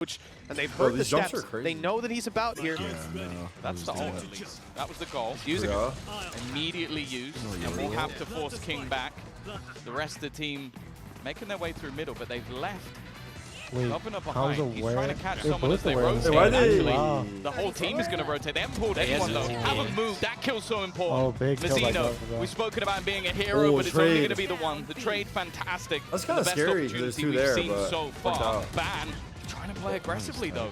And they've heard the steps. They know that he's about here. Yeah, no. That's the ult at least. That was the goal. Using it. Immediately used. And we'll have to force King back. The rest of the team making their way through middle, but they've left. Governor behind. He's trying to catch someone as they rotate. Actually, the whole team is going to rotate. They haven't pulled anyone though. Haven't moved. That kill's so important. Oh, big kill by Mazino, Governor. we've spoken about being a hero, but it's only going to be the one. The trade, fantastic. That's kind of scary. There's two there, seen but so far. Ban trying to play aggressively though.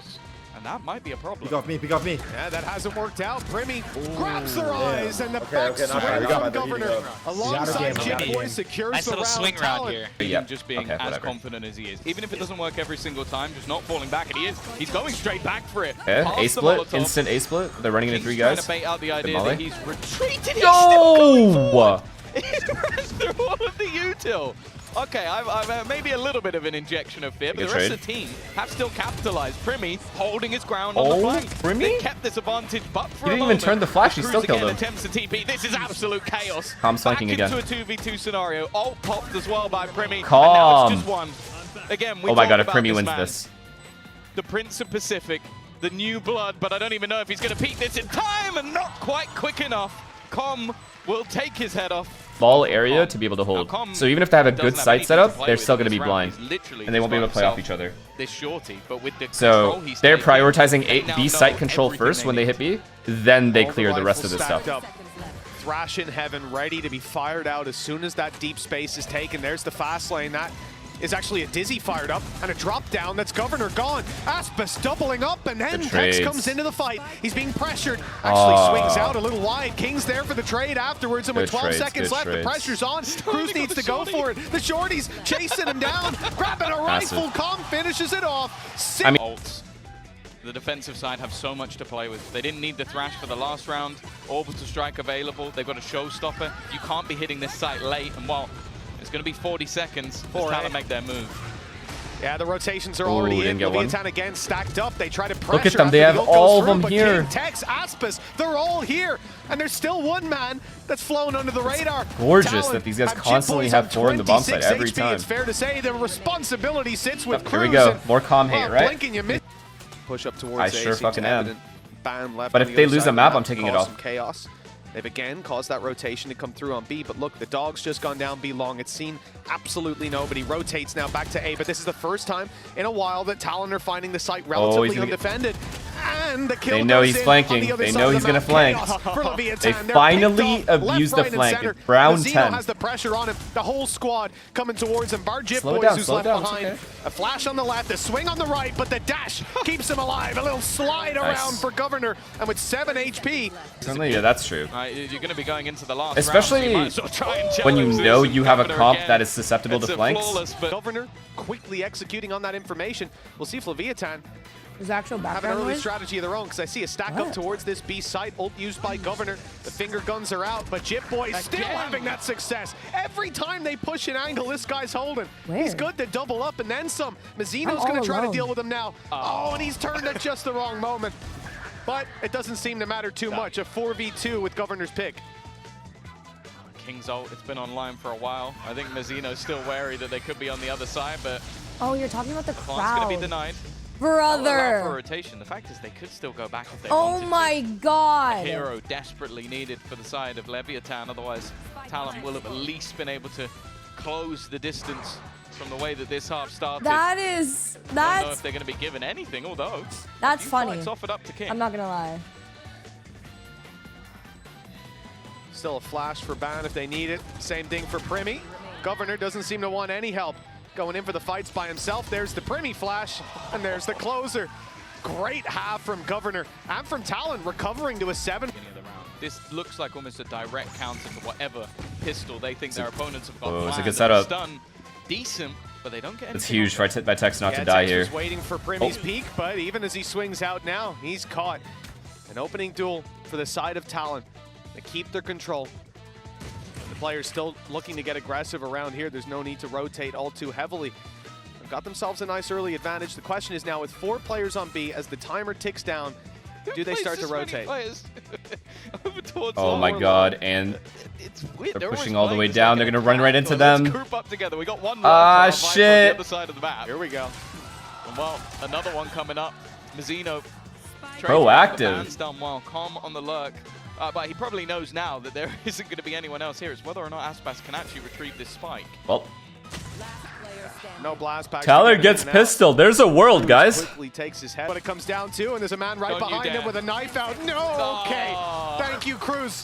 And that might be a problem. Pick off me, pick off me. Yeah, that hasn't worked out. PRIMMIE grabs their eyes and the back swing from Governor. Alongside Kyedae secures nice the little swing round Talon. here. Yeah, just being as confident as he is. Even if it doesn't work every single time, just not falling back. And he is. He's going straight back for it. Yeah, A-split, instant A-split. They're running into three guys. Trying to bait out the idea that he's retreated. No! He ran through all of the util. Okay, I've maybe a little bit of an injection of fear, but the rest of the team have still capitalized. PRIMMIE holding his ground on the flank. PRIMMIE? They kept this advantage, but for he didn't even turn the flash. He still killed him. Attempts to TP. This is absolute chaos. Calm's flanking again. Back into a 2v2 scenario. Ult popped as well by PRIMMIE. Calm. And now it's just one. Again, Oh my god, if PRIMMIE wins this. The Prince of Pacific, the new blood, but I don't even know if he's going to peak this in time and not quite quick enough. Com will take his head off. Ball area to be able to hold. So even if they have a good sight setup, they're still going to be blind. And they won't be able to play off each other. This shorty, but with the so they're prioritizing B site control first when they hit B, then they clear the rest of this stuff. Thrash in heaven, ready to be fired out as soon as that deep space is taken. There's the fast lane. That is actually a Dizzy fired up and a drop down. That's Governor gone. ASPAS doubling up, and then Tex comes into the fight. He's being pressured. Actually swings out a little wide. King's there for the trade afterwards, and with 12 seconds left, the pressure's on. Cruz needs to go for it. The shorty's chasing him down, grabbing a rifle. Com finishes it off. I mean, ults. The defensive side have so much to play with. They didn't need the Thrash for the last round. Orbital Strike available. They've got a showstopper. You can't be hitting this site late, and well, it's going to be 40 seconds for Talon make their move. Yeah, the rotations are already in. Leviatán again stacked up. They try to pressure. Look at them. They have all of them here. King, Tex, ASPAS, they're all here. And there's still one man that's flown under the radar. Gorgeous Talon that these guys constantly have 4 in the bomb site every time. It's fair to say the responsibility sits with Cruz. Here we go. More calm hate, right? Blinking, you miss. Push up towards I sure fucking am. Left but if they lose a map, I'm taking it off. Chaos. They've again caused that rotation to come through on B, but look, the dog's just gone down B long. It's seen absolutely nobody. Rotates now back to A, but this is the first time in a while that Talon are finding the site relatively undefended. And the kill they know he's flanking. They know he's going to flank. They finally abused the flank. It's round 10. has the pressure on him. The whole squad coming towards him. Bar Jip Boys, who's left behind. A flash on the left, a swing on the right, but the dash keeps him alive. A little slide around for Governor, and with 7 HP. Yeah, that's true. You're going to be going into the last especially round, so when you know you have a comp that is susceptible to flanks. Governor quickly executing on that information. We'll see if Leviatán is actual have an early strategy of their own, because I see a stack up towards this B site. Ult used by Governor. The finger guns are out, but Jip Boy still having that success. Every time they push an angle, this guy's holding. He's good to double up and then some. Mazino's going to try to deal with him now. Oh, and he's turned at just the wrong moment. But it doesn't seem to matter too much. A 4v2 with Governor's pick. King's ult, it's been online for a while. I think Mazino's still wary that they could be on the other side, but... Oh, you're talking about the crowd. It's going to be denied. Brother! For rotation. The fact is they could still go back if they wanted to. Oh my god! A hero desperately needed for the side of Leviatán, otherwise Talon will have at least been able to close the distance from the way that this half started. I don't know if they're going to be given anything, although... That's funny. Offered up to King. I'm not going to lie. Still a flash for Ban if they need it. Same thing for PRIMMIE. Governor doesn't seem to want any help. Going in for the fights by himself. There's the PRIMMIE flash, and there's the closer. Great half from Governor and from Talon, recovering to a 7. This looks like almost a direct counter to whatever pistol they think their opponents have got. Oh, it's a good setup. Stun, decent, but they don't get anything. It's huge by Tex not to die here. He's waiting for PRIMMIE's peak, but even as he swings out now, he's caught. An opening duel for the side of Talon. They keep their control. The players still looking to get aggressive around here. There's no need to rotate all too heavily. They've got themselves a nice early advantage. The question is now, with 4 players on B, as the timer ticks down, do they start to rotate? Oh my god, and they're pushing all the way down. They're going to run right into them. We got one ah, shit. on the other side of the map. Here we go. Well, another one coming up. Mizzino. Proactive. Done well. Calm on the lurk. But he probably knows now that there isn't going to be anyone else here. It's whether or not ASPAS can actually retrieve this spike. Well. No blast back. Talon gets pistol. There's a world, guys. Quickly takes his head. What it comes down to, and there's a man right behind him with a knife out. No, okay. Thank you, Cruz.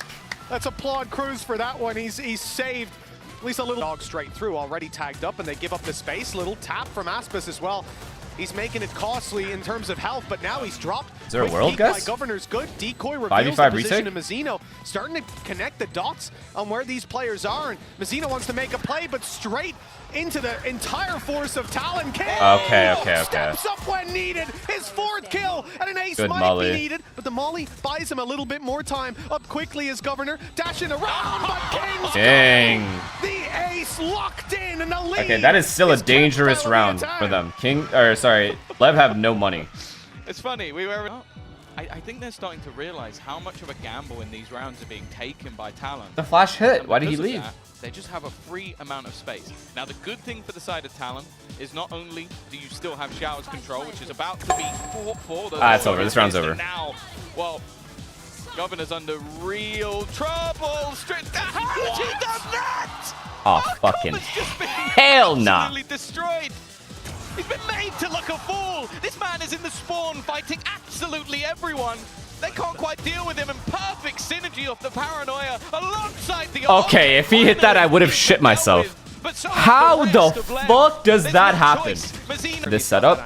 Let's applaud Cruz for that one. He's saved at least a little. Dog straight through, already tagged up, and they give up the space. Little tap from ASPAS as well. He's making it costly in terms of health, but now he's dropped. Is there a world, guys? Governor's good. Decoy reveals the 5v5 position retake? of Mizzino, starting to connect the dots on where these players are, and Mizzino wants to make a play, but straight into the entire force of Talon. Okay. Steps up when needed. His 4th kill, and an ace might molly. be needed, but the molly buys him a little bit more time. Up quickly as Governor, dashing around, but King's Dang. gone. The ace locked in, and the lead. Okay, that is still a kept dangerous by round Leviatán. for them. Lev have no money. It's funny. I think they're starting to realize how much of a gamble in these rounds are being taken by Talon. The flash hit. And Why did he because of leave? that, they just have a free amount of space. Now, the good thing for the side of Talon is not only do you still have Showers control, which is about to be fought for. It's over. This round's over. Now, well, Governor's under real trouble. How did he done that? Oh, fucking Governor's just been hell nah. absolutely destroyed. He's been made to look a fool. This man is in the spawn fighting absolutely everyone. They can't quite deal with him, and perfect synergy off the paranoia alongside the Okay, if he hit that, I would have shit myself. How the fuck does that happen? This setup?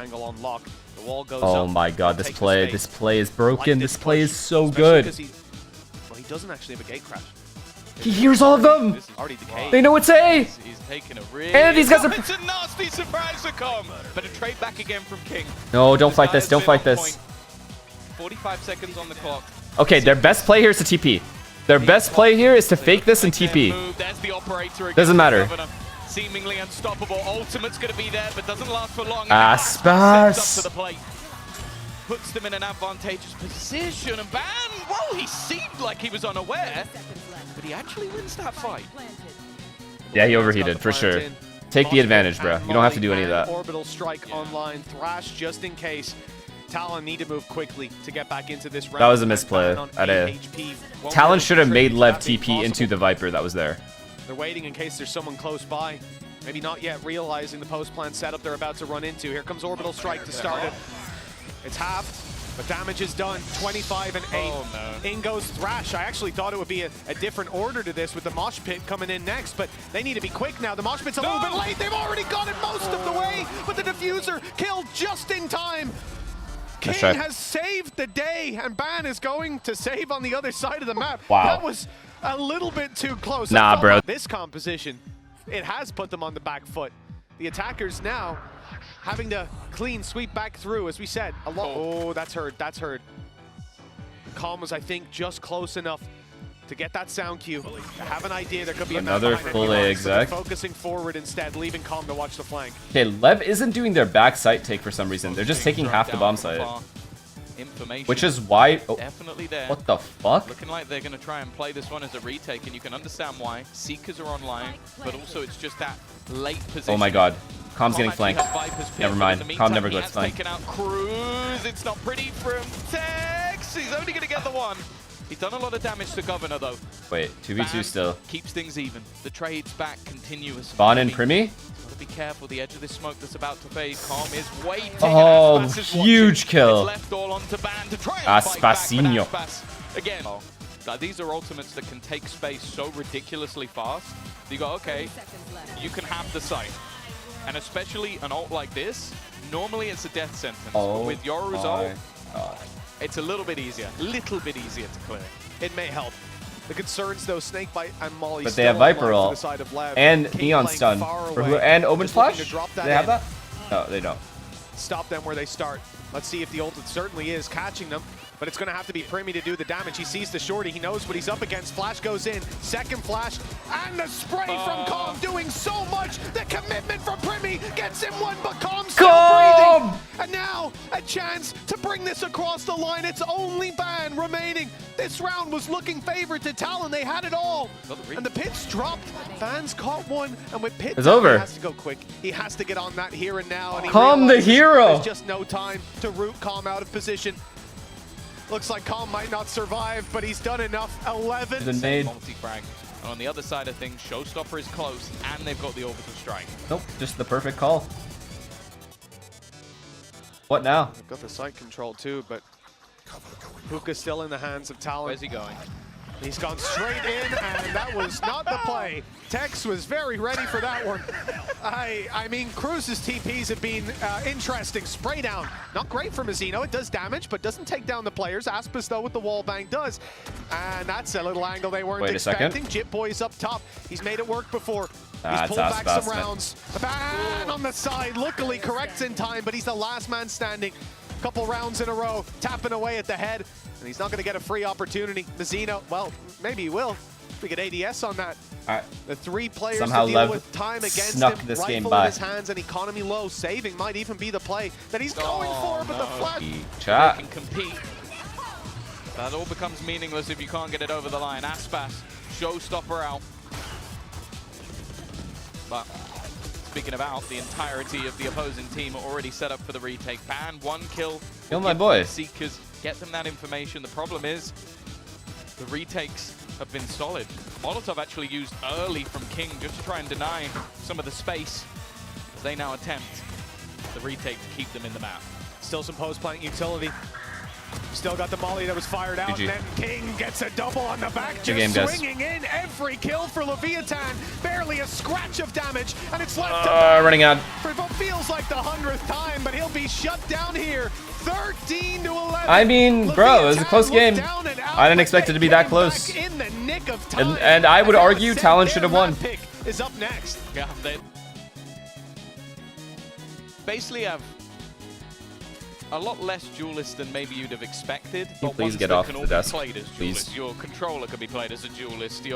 Oh my god, this play is broken. This play is so good. Well, he doesn't actually have a gate crash. He hears all of them. They know it's A. He's taking a real. And these guys are. It's a nasty surprise to come, but a trade back again from King. No, don't fight this. Don't fight this. 45 seconds on the clock. Okay, their best play here is to TP. Their best play here is to fake this and TP. There's the operator again. Doesn't matter. Seemingly unstoppable. Ultimate's going to be there, but doesn't last for long. ASPAS. Steps up to the plate. Puts them in an advantageous position, and bam! Whoa, he seemed like he was unaware, but he actually wins that fight. Yeah, he overheated for sure. Take the advantage, bro. You don't have to do any of that. Orbital strike online. Thrash just in case. Talon need to move quickly to get back into this round. That was a misplay. Talon should have made Lev TP into the Viper that was there. They're waiting in case there's someone close by. Maybe not yet realizing the post-plan setup they're about to run into. Here comes Orbital Strike to start it. It's halved, but damage is done. 25 and 8. Oh, no. In goes Thrash. I actually thought it would be a different order to this with the Mosh Pit coming in next, but they need to be quick now. The Mosh Pit's a little bit late. They've already got it most of the way, but the Diffuser killed just in time. King has saved the day, and Ban is going to save on the other side of the map. Wow. That was a little bit too close. Nah, bro. This composition, it has put them on the back foot. The attackers now having to clean sweep back through, as we said. Oh, that's heard. That's heard. Calm was, I think, just close enough to get that sound cue. To have an idea there could be another full A exec. Focusing forward instead, leaving Calm to watch the flank. Okay, Lev isn't doing their back site take for some reason. They're just taking half the bomb site. Which is why. Oh, definitely there. What the fuck? Looking like they're going to try and play this one as a retake, and you can understand why. Seekers are online, but also it's just that late position. Oh my god. Calm's getting flanked. Never mind. Calm never gets flanked. Taken out Cruz. It's not pretty from Tex. He's only going to get the one. He's done a lot of damage to Governor, though. Wait, 2v2 still. Keeps things even. The trade's back continuous. Spawn in PRIMMIE? Gotta be careful. The edge of this smoke that's about to fade. Calm is waiting. Oh, huge kill. Left all onto Ban to try and fight back, Aspasinho. but ASPAS, again, these are ultimates that can take space so ridiculously fast. You go, okay, you can have the site. And especially an ult like this, normally it's a death sentence. But with Yoru's ult, it's a little bit easier to clear. It may help. The concerns, though, Snakebite and Molly. But they have Viper ult and Neon Stun and Omen Flash. Do they have that? No, they don't. Stop them where they start. Let's see if the ult certainly is catching them. But it's going to have to be PRIMMIE to do the damage. He sees the shorty. He knows what he's up against. Flash goes in. Second flash. And the spray from Calm doing so much. The commitment from PRIMMIE gets him one, but Calm's still breathing. And now a chance to bring this across the line. It's only Ban remaining. This round was looking favored to Talon. They had it all. And the pits dropped. Ban's caught one. And with pits, it's over. He has to go quick. He has to get on that here and now. And he Calm the hero. There's just no time to root Calm out of position. Looks like Calm might not survive, but he's done enough. 11. The nade. Multi-frag. On the other side of things, Showstopper is close, and they've got the orbital strike. Nope, just the perfect call. What now? They've got the site control too, but Puka's still in the hands of Talon. Where's he going? He's gone straight in, and that was not the play. Tex was very ready for that one. I mean, Cruz's TPs have been interesting. Spray down, not great for Mazzino. It does damage, but doesn't take down the players. ASPAS, though, with the wall bang does. And that's a little angle they weren't expecting. Jit Boy's up top. He's made it work before. He's pulled back some rounds. Ban on the side, luckily corrects in time, but he's the last man standing. Couple rounds in a row, tapping away at the head, and he's not going to get a free opportunity. Mazzino, well, maybe he will. We get ADS on that. The 3 players somehow to deal with time against him. This game Rifle by in his hands and economy low. Saving might even be the play that he's going for, but the flash. They can compete. That all becomes meaningless if you can't get it over the line. ASPAS, Showstopper out. But speaking of out, the entirety of the opposing team are already set up for the retake. Ban, 1 kill. Kill my boy. Seekers, get them that information. The problem is, the retakes have been solid. Molotov actually used early from King just to try and deny some of the space as they now attempt the retake to keep them in the map. Still some post-plant utility. Still got the molly that was fired out, and then King gets a double on the back, just swinging in every kill for Leviatán. Barely a scratch of damage, and it's left to running out. For what feels like the 100th time, but he'll be shut down here. 13 to 11. I mean, bro, it was a close game. I didn't expect it to be that close. In the nick of time. And I would argue Talon should have won. Pick is up next. Yeah, they basically have a lot less duelists than maybe you'd have expected. Can you please get off the desk, please? Your controller can be played as a duelist.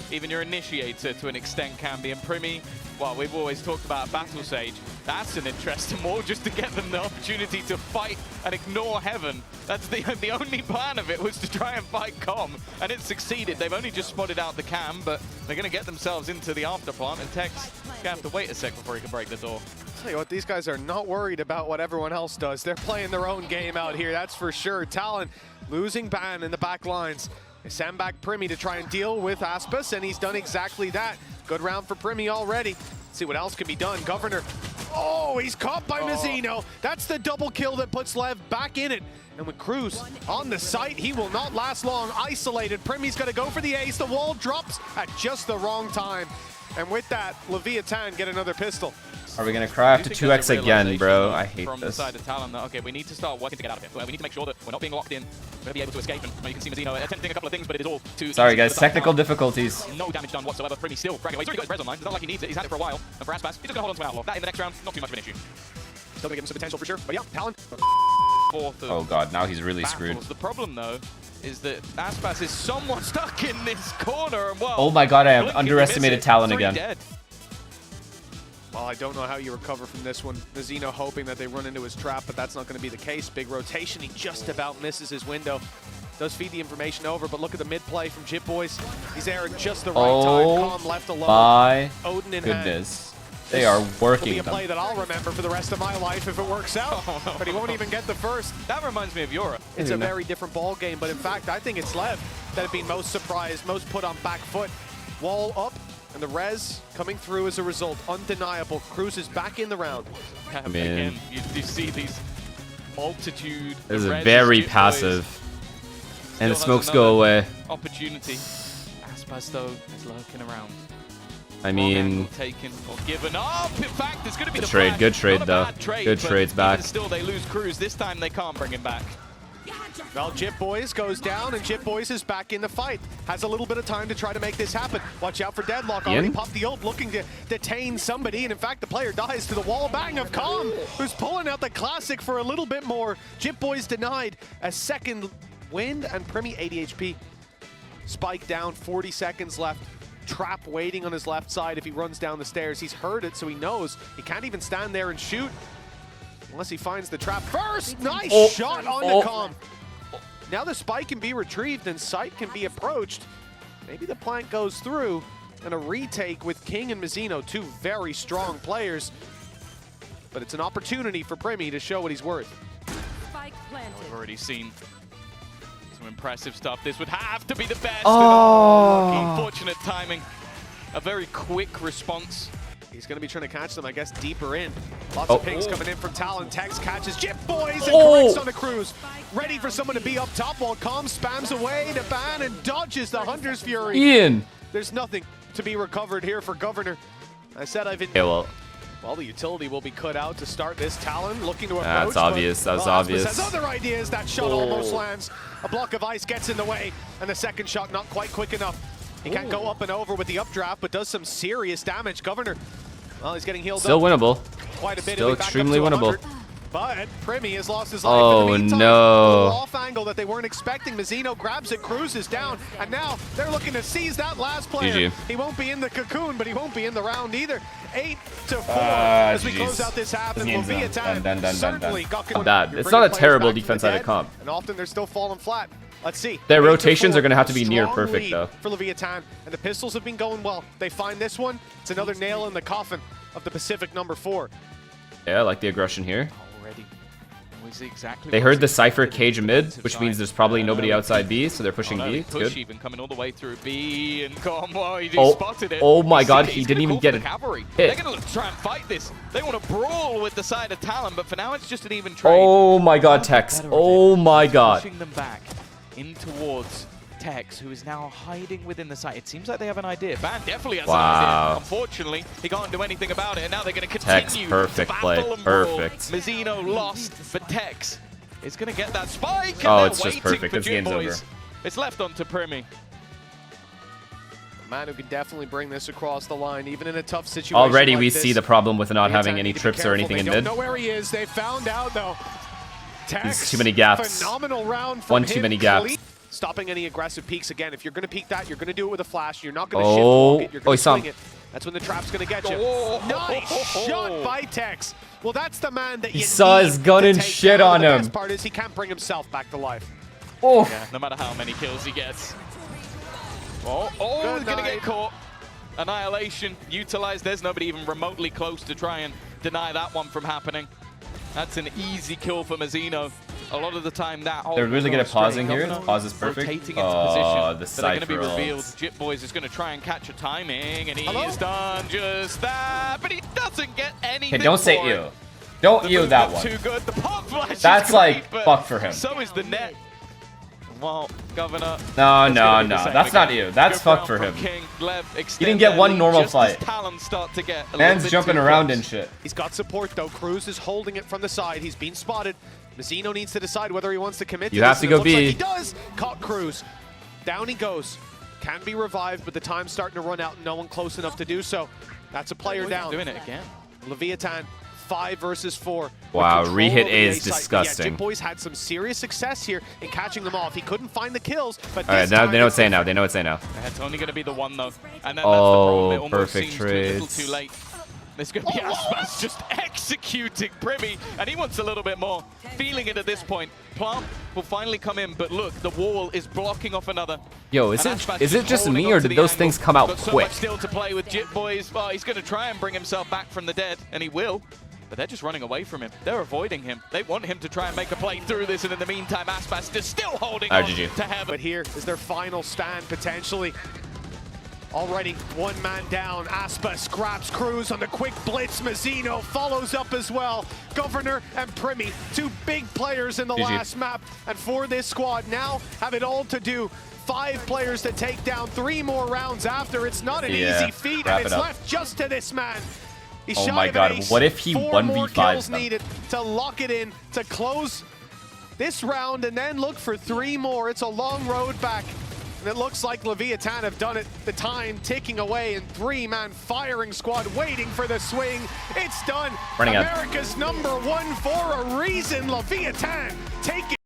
Even your initiator, to an extent, can be. And PRIMMIE, well, we've always talked about Battle Sage. That's an interesting wall, just to get them the opportunity to fight and ignore Heaven. That's the only plan of it, was to try and fight Com, and it succeeded. They've only just spotted out the cam, but they're going to get themselves into the afterplant, and Tex is going to have to wait a sec before he can break the door. Tell you what, these guys are not worried about what everyone else does. They're playing their own game out here, that's for sure. Talon losing Ban in the back lines. They send back PRIMMIE to try and deal with ASPAS, and he's done exactly that. Good round for PRIMMIE already. Let's see what else can be done. Governor, oh, he's caught by Mazzino. That's the double kill that puts Lev back in it. And with Cruz on the site, he will not last long. Isolated, PRIMMIE's gonna go for the ace. The wall drops at just the wrong time. And with that, Leviatán get another pistol. Are we going to cry after 2x again, bro? I hate from this. The side of Talon that, okay, we need to start working to get out of it. We need to make sure that we're not being locked in. We're going to be able to escape. And you can see Mazzino attempting a couple of things, but it is all too Sorry, guys. Technical difficulties. No damage done whatsoever. PRIMMIE still fragging away. He's already got his res online. It's not like he needs it. He's had it for a while. And for ASPAS, he's just going to hold on to an outlaw. That in the next round, not too much of an issue. Still going to give him some potential for sure. But yeah, Talon. Oh, God. Now he's really screwed. The problem, though, is that ASPAS is somewhat stuck in this corner. And well, oh, my God. I have underestimated Talon again. Dead. Well, I don't know how you recover from this one. Mazzino hoping that they run into his trap, but that's not going to be the case. Big rotation, he just about misses his window. Does feed the information over, but look at the mid play from Jit Boys. He's there at just the right time. Calm left alone. My Odin in goodness. They are working them. It'll be a play that I'll remember for the rest of my life if it works out. But he won't even get the first. That reminds me of Europe. It's a very different ball game, but in fact, I think it's Lev that have been most surprised, most put on back foot. Wall up. And the res coming through as a result, undeniable. Cruz is back in the round. Again, you see these multitude. This is very passive. And the smokes go away. Opportunity. ASPAS though is lurking around. I mean, taken or given up. In fact, it's going to be good trade though. Good trades back. Still, they lose Cruz. This time they can't bring him back. Well, Jit Boys goes down, and Jit Boys is back in the fight. Has a little bit of time to try to make this happen. Watch out for Deadlock. Already popped the ult, looking to detain somebody, and in fact, the player dies to the wall bang of Calm, who's pulling out the classic for a little bit more. Jit Boys denied a second wind, and PRIMMIE 80 HP. Spike down, 40 seconds left. Trap waiting on his left side if he runs down the stairs. He's heard it, so he knows he can't even stand there and shoot. Unless he finds the trap first. Nice shot on the com. Now the spike can be retrieved and sight can be approached. Maybe the plant goes through and a retake with King and Mizzino, two very strong players. But it's an opportunity for PRIMMIE to show what he's worth. We've already seen some impressive stuff. This would have to be the best. Oh. Unfortunate timing. A very quick response. He's going to be trying to catch them, I guess, deeper in. Lots of pings coming in from Talon. Tex catches Jip Boys and corrects on the cruise. Ready for someone to be up top while Com spams away to ban and dodges the Hunter's Fury. Ian. There's nothing to be recovered here for Governor. I said I've been... Yeah, well, the utility will be cut out to start this. Talon looking to approach. That's obvious. That was obvious. Has other ideas. That shot almost lands. A block of ice gets in the way, and the second shot not quite quick enough. He can't go up and over with the updraft, but does some serious damage. Governor, well, he's getting healed Still up. winnable. Quite a bit. Still extremely winnable. But PRIMMIE has lost his life. Oh, in the meantime, no. A little off angle that they weren't expecting. Mizzino grabs it, cruises down, and now they're looking to seize that last player. GG. He won't be in the cocoon, but he won't be in the round either. 8-4 as we close out this half, and Leviatán certainly got not bad. It's not a terrible defense-sided comp. And often they're still falling flat. Let's see. Their rotations are going to have to be near perfect, though. For Leviatán, and the pistols have been going well. They find this one. It's another nail in the coffin of the Pacific #4. Yeah, I like the aggression here. Already. We see exactly They heard the Cypher cage mid, which means there's probably nobody outside B, so they're pushing B. It's push good. even coming all the way through B and come. Well, he spotted it. Oh my god, He's he didn't even get it. Cavalry. Hit. They're going to try and fight this. They want to brawl with the side of Talon, but for now it's just an even trade. Oh my god, Tex. Oh my god. Pushing them back in towards Tex, who is now hiding within the site. It seems like they have an idea. Ban definitely has an idea. Unfortunately, he can't do anything about it, and now they're going to continue. Tex, perfect play. Perfect. Mizzino lost, but Tex is going to get that spike. And Oh, they're it's just waiting perfect. for This game's Jim over. Boys. It's left on to PRIMMIE. A man who can definitely bring this across the line, even in a tough situation. Already like we this. see the problem with not having Leviatán any need to be trips or careful. anything in They mid. don't know where he is. They found out, though. Tex, There's too many gaps. Phenomenal round from One too him. many gaps. Stopping any aggressive peeks again. If you're going to peek that, you're going to do it with a flash. You're not going to Oh. shift walk it. You're Oh, going he to saw swing him. it. That's when the trap's going to get you. Oh. Nice shot by Tex. Well, that's the man that He you saw need his gun to and take shit down. on The him. best part is he can't bring himself back to life. Oh. Yeah, no matter how many kills he gets. Oh, he's going to get caught. Annihilation utilized. There's nobody even remotely close to try and deny that one from happening. That's an easy kill for Mizzino. A lot of the time that They're really good at pausing here. The pause is perfect. Rotating into Oh, the position. They're going to be Cypher revealed. ults. Jip Boys is going to try and catch a timing, and he Hello? is done just that. But he doesn't get anything. Hey, don't say for ew. it. Don't The ew move that looked one. Too good. The pop flash That's is like, great, fuck for him. So is the net. Well, Governor. No, let's no, get it no. the same That's not again. ew. That's Good fuck round for from him. King. Lev He extend didn't get their one lead normal just as fight. Talon start to get a little Man's bit jumping too around close. and shit. He's got support, though. Cruz is holding it from the side. He's been spotted. Mizzino needs to decide whether he wants to commit You to have this, to and go it looks B. like he does. Caught Cruz. Down he goes. Can be revived, but the time's starting to run out. No one close enough to do so. That's a player down. Doing it again. Leviatán, 5 versus 4. Wow, With re-hit control of the is A site. disgusting. Yeah, Jim Boys had some serious success here in catching them off. He couldn't find the kills, but All right, this now time they know it's what say now. different. They know what say now. It's only going to be the one, though. And then Oh, that's the problem. It almost perfect seems too little trades. too late. There's going to be ASPAS just executing PRIMMIE, and he wants a little bit more. Feeling it at this point. Plant will finally come in, but look, the wall is blocking off another. Yo, And is ASPAS it just holding me or onto did the those angle. things come out Got so quick? much still to play with Jip Boys. Oh, he's going to try and bring himself back from the dead, and he will. But they're just running away from him. They're avoiding him. They want him to try and make a play through this, and in the meantime, ASPAS is still holding on GG. to heaven. But here is their final stand, potentially. Already one man down. ASPAS grabs Cruz on the quick blitz. Mizzino follows up as well. Governor and PRIMMIE, two big players in the GG. last map. And for this squad now have it all to do. 5 players to take down, 3 more rounds after. It's not an Yeah, easy feat, wrap and it's it up. left just to this man. He's Oh shy my of God, an ace. what if he 4 more 1v5s kills them? needed to lock it in, to close this round, and then look for 3 more. It's a long road back. And it looks like Leviatán have done it. The time ticking away, and 3-man firing squad waiting for the swing. It's done. Running out. America's #1 for a reason. Leviatán take it.